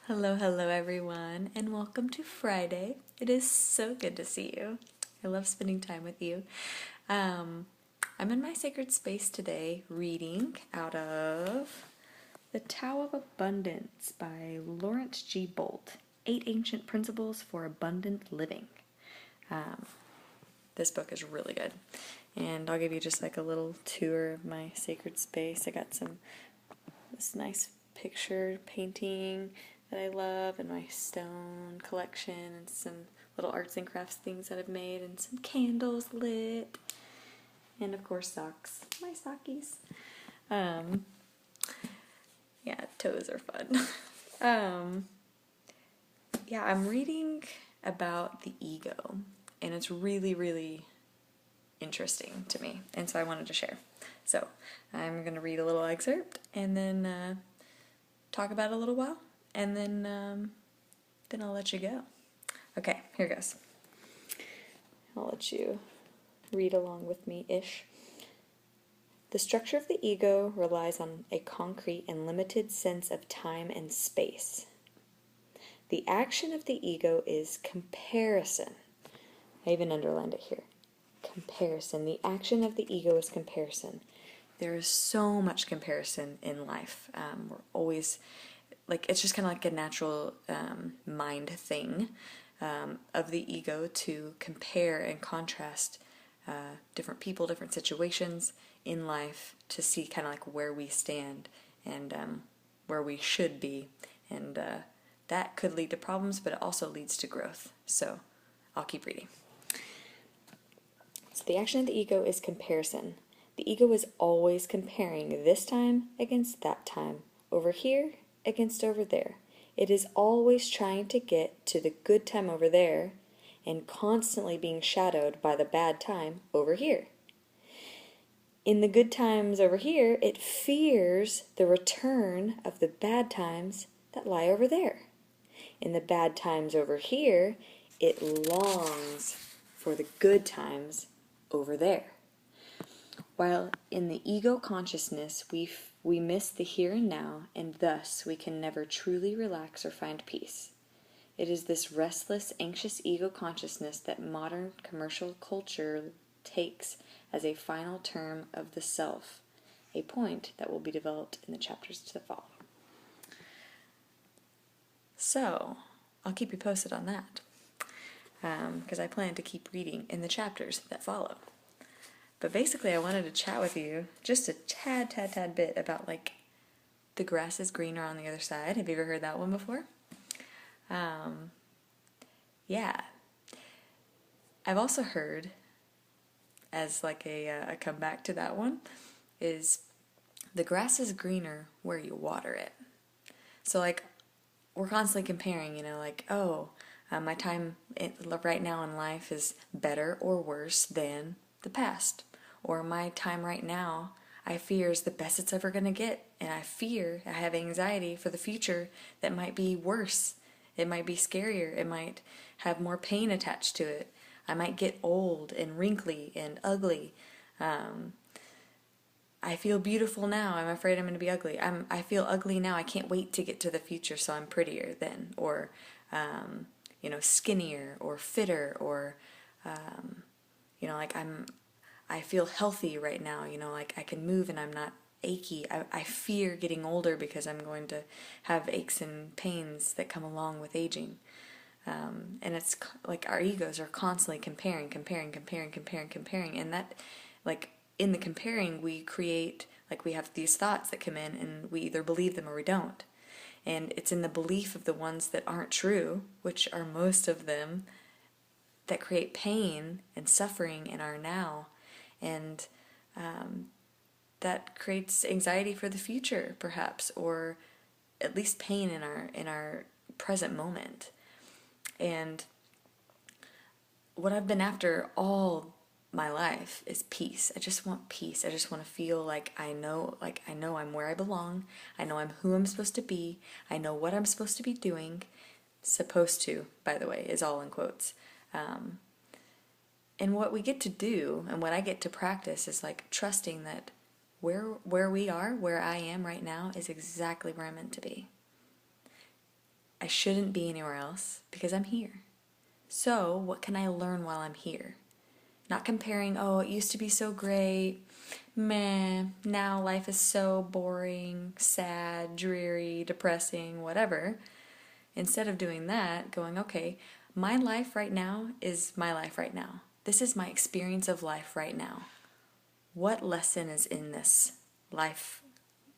Hello, hello everyone, and welcome to Friday. It is so good to see you. I love spending time with you. I'm in my sacred space today reading out of The Tao of Abundance by Lawrence G. Bolt, 8 Ancient Principles for Abundant Living. This book is really good, and I'll give you just like a little tour of my sacred space. I got this nice picture painting that I love, and my stone collection, and some little arts and crafts things that I've made, and some candles lit, and of course socks, my sockies. Yeah, toes are fun. Yeah, I'm reading about the ego, and it's really, really interesting to me, and so I wanted to share. So I'm going to read a little excerpt, and then talk about it a little while, and then I'll let you go. Okay, here goes. I'll let you read along with me-ish. The structure of the ego relies on a concrete and limited sense of time and space. The action of the ego is comparison. I even underlined it here. Comparison. The action of the ego is comparison. There is so much comparison in life. We're always, it's just kind of like a natural mind thing of the ego to compare and contrast different people, different situations in life to see kind of like where we stand and where we should be. And that could lead to problems, but it also leads to growth. So I'll keep reading. So the action of the ego is comparison. The ego is always comparing this time against that time, over here against over there. It is always trying to get to the good time over there and constantly being shadowed by the bad time over here. In the good times over here, it fears the return of the bad times that lie over there. In the bad times over here, it longs for the good times over there. While in the ego consciousness, we miss the here and now, and thus we can never truly relax or find peace. It is this restless, anxious ego consciousness that modern commercial culture takes as a final term of the self, a point that will be developed in the chapters to follow. So, I'll keep you posted on that, because I plan to keep reading in the chapters that follow. But basically, I wanted to chat with you just a tad bit about, the grass is greener on the other side. Have you ever heard that one before? Yeah. I've also heard, as a comeback to that one, is the grass is greener where you water it. So, we're constantly comparing, my time right now in life is better or worse than the past. Or my time right now, I fear, is the best it's ever going to get. And I have anxiety for the future that might be worse. It might be scarier. It might have more pain attached to it. I might get old and wrinkly and ugly. I feel beautiful now. I'm afraid I'm going to be ugly. I feel ugly now. I can't wait to get to the future so I'm prettier then. Or, skinnier or fitter or, I feel healthy right now, I can move and I'm not achy. I fear getting older because I'm going to have aches and pains that come along with aging. And it's our egos are constantly comparing. And that, in the comparing, we create, we have these thoughts that come in and we either believe them or we don't. And it's in the belief of the ones that aren't true, which are most of them, that create pain and suffering in our now. And that creates anxiety for the future, perhaps, or at least pain in our present moment. And what I've been after all my life is peace. I just want peace. I just want to feel like I know I'm where I belong. I know I'm who I'm supposed to be. I know what I'm supposed to be doing. Supposed to, by the way, is all in quotes. And what we get to do, and what I get to practice, is trusting that where we are, where I am right now, is exactly where I'm meant to be. I shouldn't be anywhere else because I'm here. So what can I learn while I'm here? Not comparing, oh, it used to be so great, meh, now life is so boring, sad, dreary, depressing, whatever. Instead of doing that, going, okay, my life right now is my life right now. This is my experience of life right now. What lesson is in this life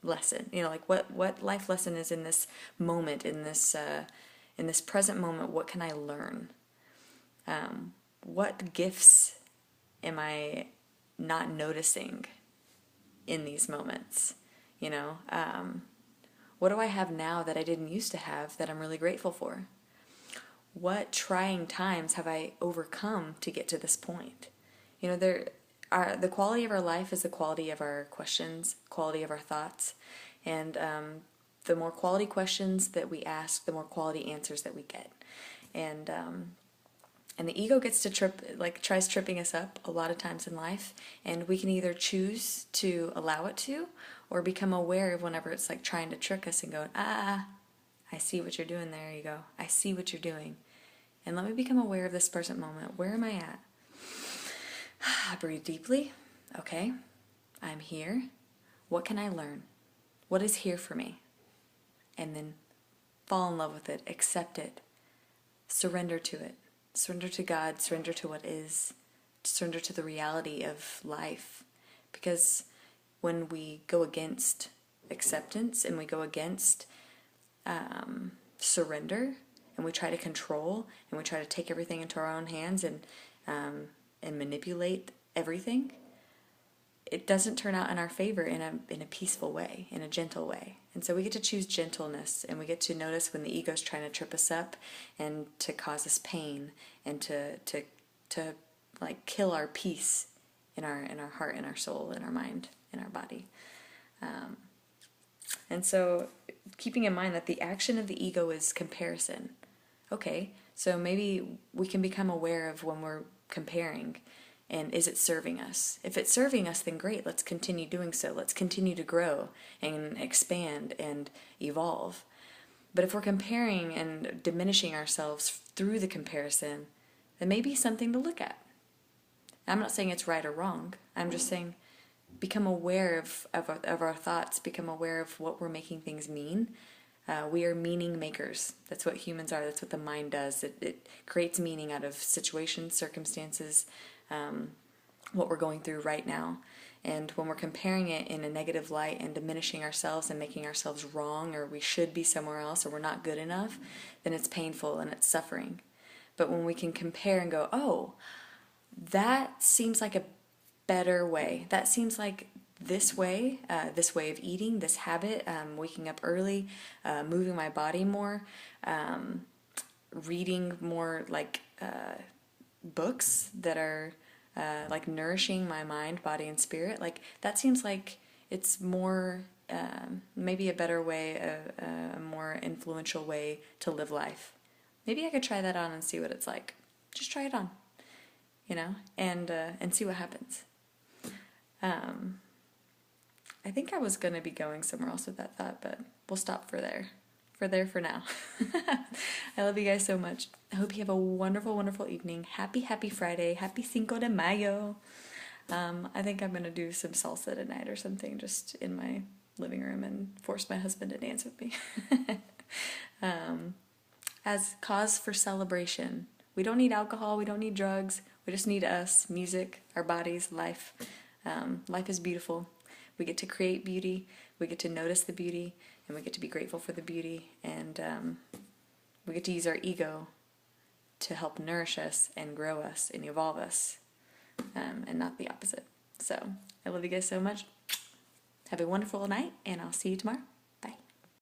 lesson? You know, like what life lesson is in this moment, in this present moment? What can I learn? What gifts am I not noticing in these moments? You know, what do I have now that I didn't used to have that I'm really grateful for? What trying times have I overcome to get to this point? You know, the quality of our life is the quality of our questions, quality of our thoughts, and the more quality questions that we ask, the more quality answers that we get. And the ego gets to tries tripping us up a lot of times in life, and we can either choose to allow it to, or become aware of whenever it's like trying to trick us and going, I see what you're doing there, you go. I see what you're doing. And let me become aware of this present moment. Where am I at? Breathe deeply. Okay, I'm here. What can I learn? What is here for me? And then fall in love with it, accept it, surrender to it. Surrender to God, surrender to what is, surrender to the reality of life. Because when we go against acceptance and we go against surrender, and we try to control and we try to take everything into our own hands and manipulate everything, it doesn't turn out in our favor in a peaceful way, in a gentle way. And so we get to choose gentleness, and we get to notice when the ego's trying to trip us up and to cause us pain and to like kill our peace in our heart, in our soul, in our mind, in our body. And so keeping in mind that the action of the ego is comparison. Okay, so maybe we can become aware of when we're comparing, and is it serving us? If it's serving us, then great, let's continue doing so. Let's continue to grow and expand and evolve. But if we're comparing and diminishing ourselves through the comparison, then maybe something to look at. I'm not saying it's right or wrong. I'm just saying become aware of our thoughts, become aware of what we're making things mean. We are meaning makers. That's what humans are. That's what the mind does. It creates meaning out of situations, circumstances, what we're going through right now. And when we're comparing it in a negative light and diminishing ourselves and making ourselves wrong, or we should be somewhere else, or we're not good enough, then it's painful and it's suffering. But when we can compare and go, oh, that seems like a better way. That seems like this way of eating, this habit, waking up early, moving my body more, reading more like books that are like nourishing my mind, body, and spirit. Like that seems like it's more, maybe a better way, a more influential way to live life. Maybe I could try that on and see what it's like. Just try it on, you know, and see what happens. I think I was going to be going somewhere else with that thought, but we'll stop for there now. I love you guys so much. I hope you have a wonderful, wonderful evening. Happy Friday. Happy Cinco de Mayo. I think I'm going to do some salsa tonight or something just in my living room and force my husband to dance with me. As cause for celebration. We don't need alcohol. We don't need drugs. We just need us, music, our bodies, life. Life is beautiful. We get to create beauty, we get to notice the beauty, and we get to be grateful for the beauty, and we get to use our ego to help nourish us and grow us and evolve us, and not the opposite. So, I love you guys so much. Have a wonderful night, and I'll see you tomorrow.